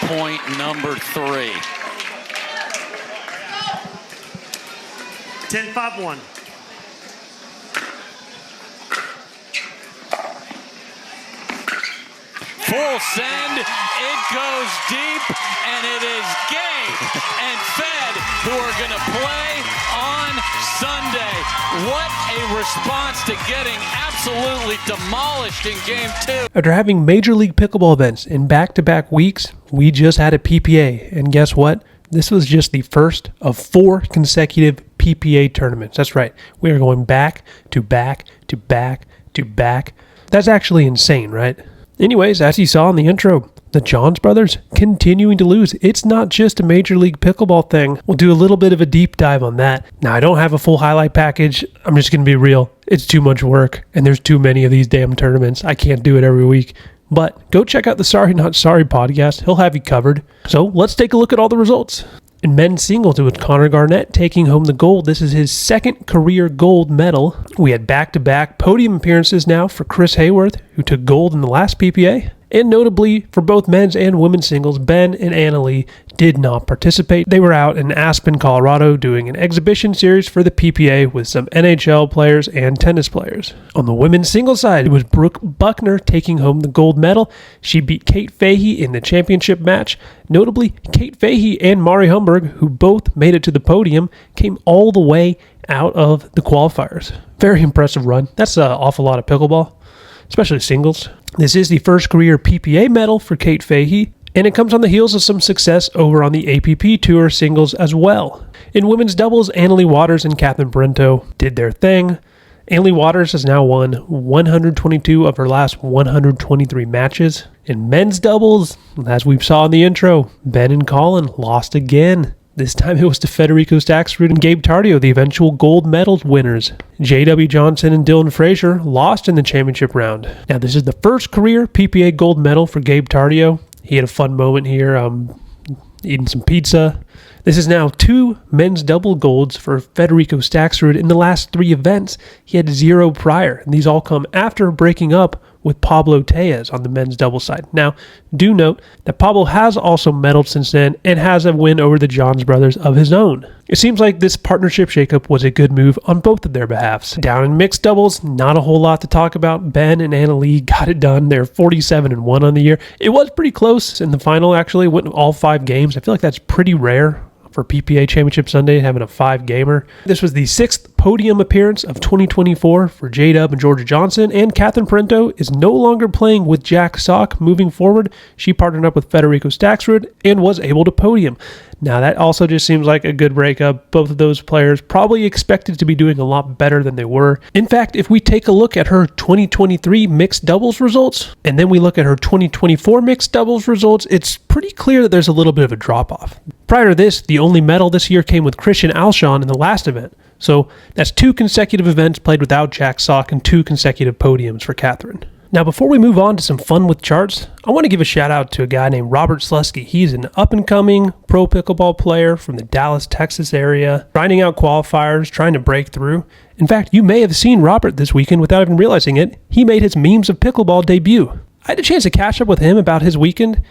point number 3. 10-5-1. Full send, it goes deep, and it is Gabe and Fed who are going to play on Sunday. What a response to getting absolutely demolished in Game 2. After having Major League Pickleball events in back-to-back weeks, we just had a PPA, and guess what? This was just the first of 4 consecutive PPA tournaments. That's right. We are going back to back to back to back. That's actually insane, right? Anyways, as you saw in the intro, the Johns brothers continuing to lose. It's not just a Major League Pickleball thing. We'll do a little bit of a deep dive on that. Now, I don't have a full highlight package. I'm just going to be real. It's too much work, and there's too many of these damn tournaments. I can't do it every week. But go check out the Sorry Not Sorry podcast. He'll have you covered. So let's take a look at all the results. In men's singles, it was Connor Garnett taking home the gold. This is his second career gold medal. We had back-to-back podium appearances now for Chris Hayworth, who took gold in the last PPA. And notably, for both men's and women's singles, Ben and Annalee did not participate. They were out in Aspen, Colorado, doing an exhibition series for the PPA with some NHL players and tennis players. On the women's singles side, it was Brooke Buckner taking home the gold medal. She beat Kate Fahey in the championship match. Notably, Kate Fahey and Mari Humberg, who both made it to the podium, came all the way out of the qualifiers. Very impressive run. That's an awful lot of pickleball, especially singles. This is the first career PPA medal for Kate Fahey, and it comes on the heels of some success over on the APP Tour singles as well. In women's doubles, Annalee Waters and Catherine Brento did their thing. Annalee Waters has now won 122 of her last 123 matches. In men's doubles, as we saw in the intro, Ben and Collin lost again. This time it was to Federico Staksrud and Gabe Tardio, the eventual gold medal winners. J.W. Johnson and Dylan Frazier lost in the championship round. Now, this is the first career PPA gold medal for Gabe Tardio. He had a fun moment here, eating some pizza. This is now 2 men's double golds for Federico Staksrud. In the last 3 events, he had 0 prior, and these all come after breaking up with Pablo Tellez on the men's double side. Now, do note that Pablo has also medaled since then and has a win over the Johns brothers of his own. It seems like this partnership shakeup was a good move on both of their behalves. Down in mixed doubles, not a whole lot to talk about. Ben and Annalee got it done. They're 47-1 on the year. It was pretty close in the final, actually. Went all 5 games. I feel like that's pretty rare for PPA Championship Sunday, having a 5-gamer. This was the 6th podium appearance of 2024 for J-Dub and Georgia Johnson, and Catherine Parento is no longer playing with Jack Sock moving forward. She partnered up with Federico Staksrud and was able to podium. Now, that also just seems like a good breakup. Both of those players probably expected to be doing a lot better than they were. In fact, if we take a look at her 2023 mixed doubles results, and then we look at her 2024 mixed doubles results, it's pretty clear that there's a little bit of a drop-off. Prior to this, the only medal this year came with Christian Alshon in the last event. So that's 2 consecutive events played without Jack Sock and 2 consecutive podiums for Catherine. Now, before we move on to some fun with charts, I want to give a shout out to a guy named Robert Slusky. He's an up-and-coming pro pickleball player from the Dallas, Texas area, grinding out qualifiers, trying to break through. In fact, you may have seen Robert this weekend without even realizing it. He made his Memes of Pickleball debut. I had a chance to catch up with him about his weekend,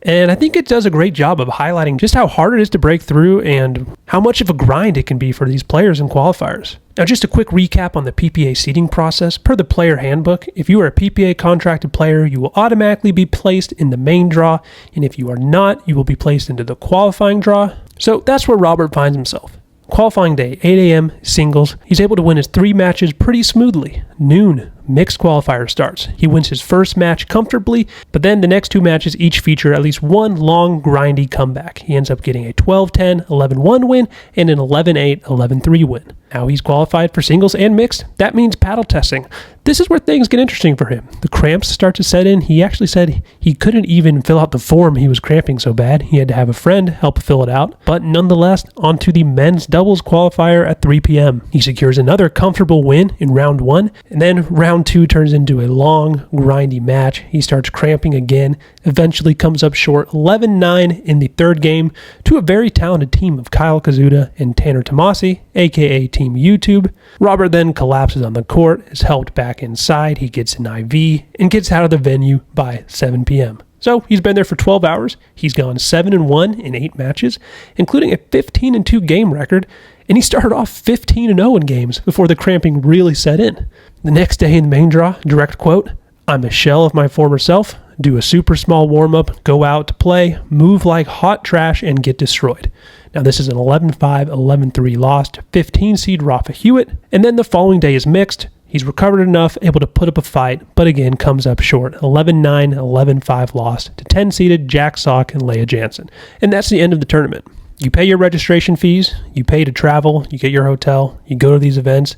and I think it does a great job of highlighting just how hard it is to break through and how much of a grind it can be for these players and qualifiers. Now, just a quick recap on the PPA seeding process. Per the player handbook, if you are a PPA contracted player, you will automatically be placed in the main draw, and if you are not, you will be placed into the qualifying draw. So that's where Robert finds himself. Qualifying day, 8 a.m., singles. He's able to win his 3 matches pretty smoothly. Noon, mixed qualifier starts. He wins his first match comfortably, but then the next 2 matches each feature at least one long, grindy comeback. He ends up getting a 12-10, 11-1 win and an 11-8, 11-3 win. Now he's qualified for singles and mixed. That means paddle testing. This is where things get interesting for him. The cramps start to set in. He actually said he couldn't even fill out the form. He was cramping so bad. He had to have a friend help fill it out. But nonetheless, on to the men's doubles qualifier at 3 p.m. He secures another comfortable win in round 1, and then round 2 turns into a long, grindy match. He starts cramping again, eventually comes up short 11-9 in the 3rd game to a very talented team of Kyle Kazuda and Tanner Tomasi, aka Team YouTube. Robert then collapses on the court, is helped back inside, he gets an IV, and gets out of the venue by 7 p.m. So he's been there for 12 hours. He's gone 7-1 in 8 matches, including a 15-2 game record, and he started off 15-0 in games before the cramping really set in. The next day in the main draw, direct quote, "I'm a shell of my former self, do a super small warm-up, go out to play, move like hot trash, and get destroyed." Now this is an 11-5, 11-3 loss to 15 seed Rafa Hewitt, and then the following day is mixed. He's recovered enough, able to put up a fight, but again comes up short. 11-9, 11-5 loss to 10-seeded Jack Sock and Leia Jansen. And that's the end of the tournament. You pay your registration fees, you pay to travel, you get your hotel, you go to these events,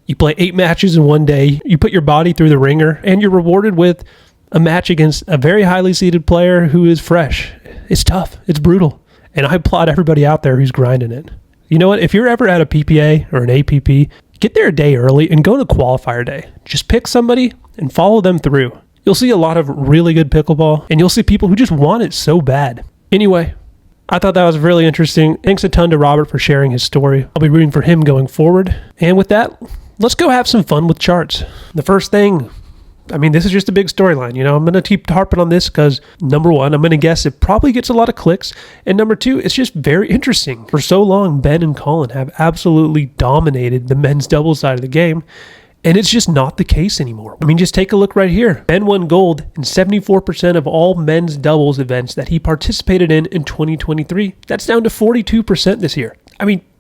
you play 8 matches in one day, you put your body through the ringer, and you're rewarded with a match against a very highly seeded player who is fresh. It's tough. It's brutal. And I applaud everybody out there who's grinding it. You know what? If you're ever at a PPA or an APP, get there a day early and go to qualifier day. Just pick somebody and follow them through. You'll see a lot of really good pickleball, and you'll see people who just want it so bad. Anyway, I thought that was really interesting. Thanks a ton to Robert for sharing his story. I'll be rooting for him going forward. And with that, let's go have some fun with charts. The first thing, this is just a big storyline. I'm going to keep harping on this because, number one, I'm going to guess it probably gets a lot of clicks. And number two, it's just very interesting. For so long, Ben and Collin have absolutely dominated the men's doubles side of the game. And it's just not the case anymore. Just take a look right here. Ben won gold in 74% of all men's doubles events that he participated in 2023. That's down to 42% this year.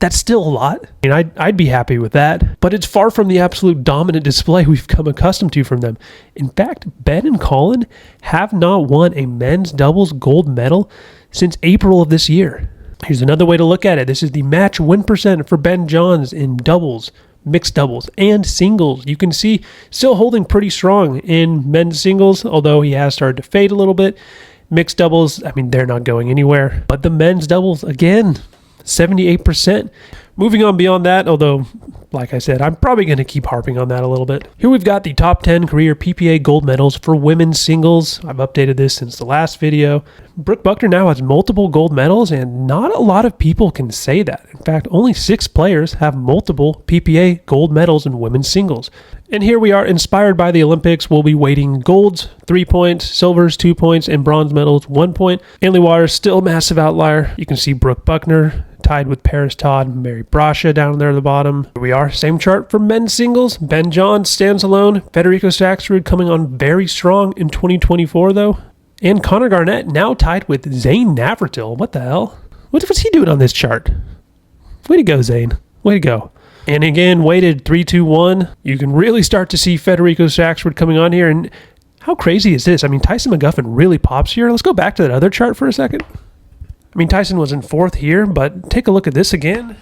That's still a lot. I'd be happy with that, but it's far from the absolute dominant display we've come accustomed to from them. In fact, Ben and Collin have not won a men's doubles gold medal since April of this year. Here's another way to look at it. This is the match win percent for Ben Johns in doubles, mixed doubles, and singles. You can see still holding pretty strong in men's singles, although he has started to fade a little bit. Mixed doubles, they're not going anywhere. But the men's doubles, again, 78%. Moving on beyond that, although, like I said, I'm probably going to keep harping on that a little bit. Here we've got the top 10 career PPA gold medals for women's singles. I've updated this since the last video. Brooke Buckner now has multiple gold medals, and not a lot of people can say that. In fact, only 6 players have multiple PPA gold medals in women's singles. And here we are, inspired by the Olympics. We'll be weighting golds 3 points, silvers 2 points, and bronze medals 1 point. Ainley Waters still a massive outlier. You can see Brooke Buckner tied with Paris Todd and Mary Brasha down there at the bottom. Here we are, same chart for men's singles. Ben Johns stands alone. Federico Staksrud coming on very strong in 2024 though. And Connor Garnett now tied with Zane Navratil. What the hell? What's he doing on this chart? Way to go, Zane. Way to go. And again, weighted 3-2-1. You can really start to see Federico Staksrud coming on here. And how crazy is this? Tyson McGuffin really pops here. Let's go back to that other chart for a second. Tyson was in 4th here, but take a look at this again.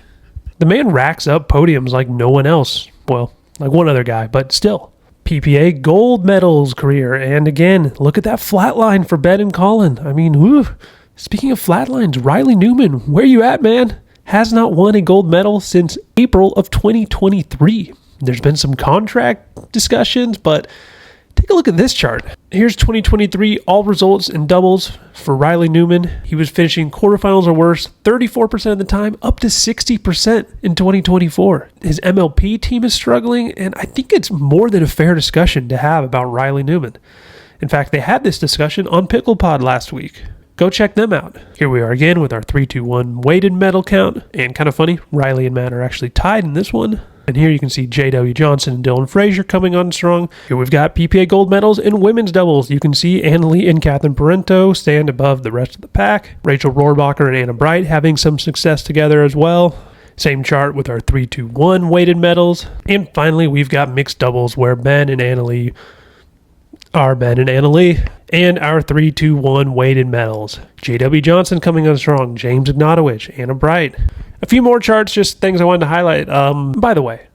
The man racks up podiums like no one else. Well, like one other guy, but still. PPA gold medals career. And again, look at that flat line for Ben and Collin. Speaking of flat lines, Riley Newman, where you at, man? Has not won a gold medal since April of 2023. There's been some contract discussions, but take a look at this chart. Here's 2023 all results in doubles for Riley Newman. He was finishing quarterfinals or worse 34% of the time, up to 60% in 2024. His MLP team is struggling, and I think it's more than a fair discussion to have about Riley Newman. In fact, they had this discussion on PicklePod last week. Go check them out. Here we are again with our 3-2-1 weighted medal count. And kind of funny, Riley and Matt are actually tied in this one. And here you can see J.W. Johnson and Dylan Frazier coming on strong. Here we've got PPA gold medals in women's doubles. You can see Annalie and Catherine Parento stand above the rest of the pack. Rachel Rohrbacher and Anna Bright having some success together as well. Same chart with our 3-2-1 weighted medals. And finally, we've got mixed doubles where Ben and Annalie are Ben and Annalie. And our 3-2-1 weighted medals. J.W. Johnson coming on strong. James Ignatowicz, Anna Bright. A few more charts, just things I wanted to highlight. By the way,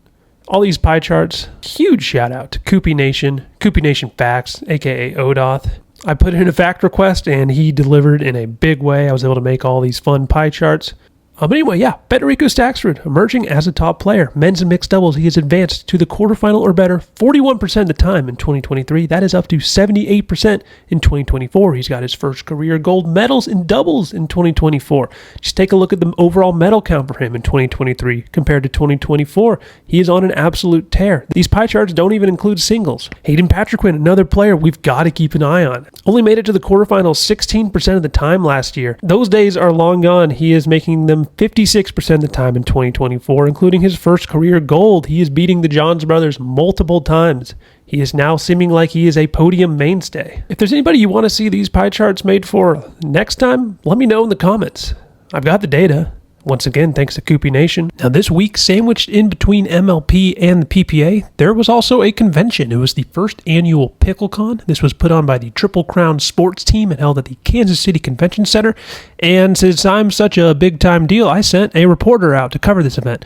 all these pie charts, huge shout out to Koopy Nation Facts, aka Odoth. I put in a fact request and he delivered in a big way. I was able to make all these fun pie charts. But anyway, yeah, Federico Staksrud emerging as a top player. Men's and mixed doubles, he has advanced to the quarterfinal or better 41% of the time in 2023. That is up to 78% in 2024. He's got his first career gold medals in doubles in 2024. Just take a look at the overall medal count for him in 2023 compared to 2024. He is on an absolute tear. These pie charts don't even include singles. Hayden Patriquin, another player we've got to keep an eye on. Only made it to the quarterfinals 16% of the time last year. Those days are long gone. He is making them 56% of the time in 2024, including his first career gold. He is beating the Johns brothers multiple times. He is now seeming like he is a podium mainstay. If there's anybody you want to see these pie charts made for next time, let me know in the comments. I've got the data. Once again, thanks to Koopy Nation. Now this week, sandwiched in between MLP and the PPA, there was also a convention. It was the first annual PickleCon. This was put on by the Triple Crown sports team and held at the Kansas City Convention Center. And since I'm such a big time deal, I sent a reporter out to cover this event.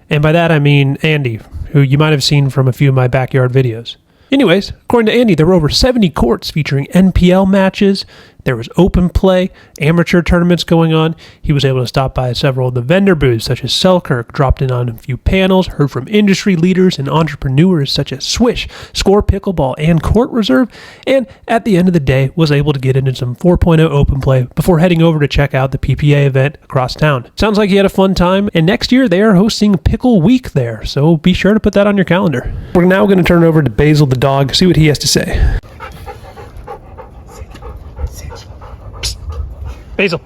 And by that I mean Andy, who you might have seen from a few of my backyard videos. Anyways, according to Andy, there were over 70 courts featuring NPL matches. There was open play, amateur tournaments going on. He was able to stop by several of the vendor booths, such as Selkirk, dropped in on a few panels, heard from industry leaders and entrepreneurs such as Swish, Score Pickleball, and Court Reserve, and at the end of the day, was able to get into some 4.0 open play before heading over to check out the PPA event across town. Sounds like he had a fun time, and next year they are hosting Pickle Week there, so be sure to put that on your calendar. We're now going to turn it over to Basil the dog, see what he has to say. Basil.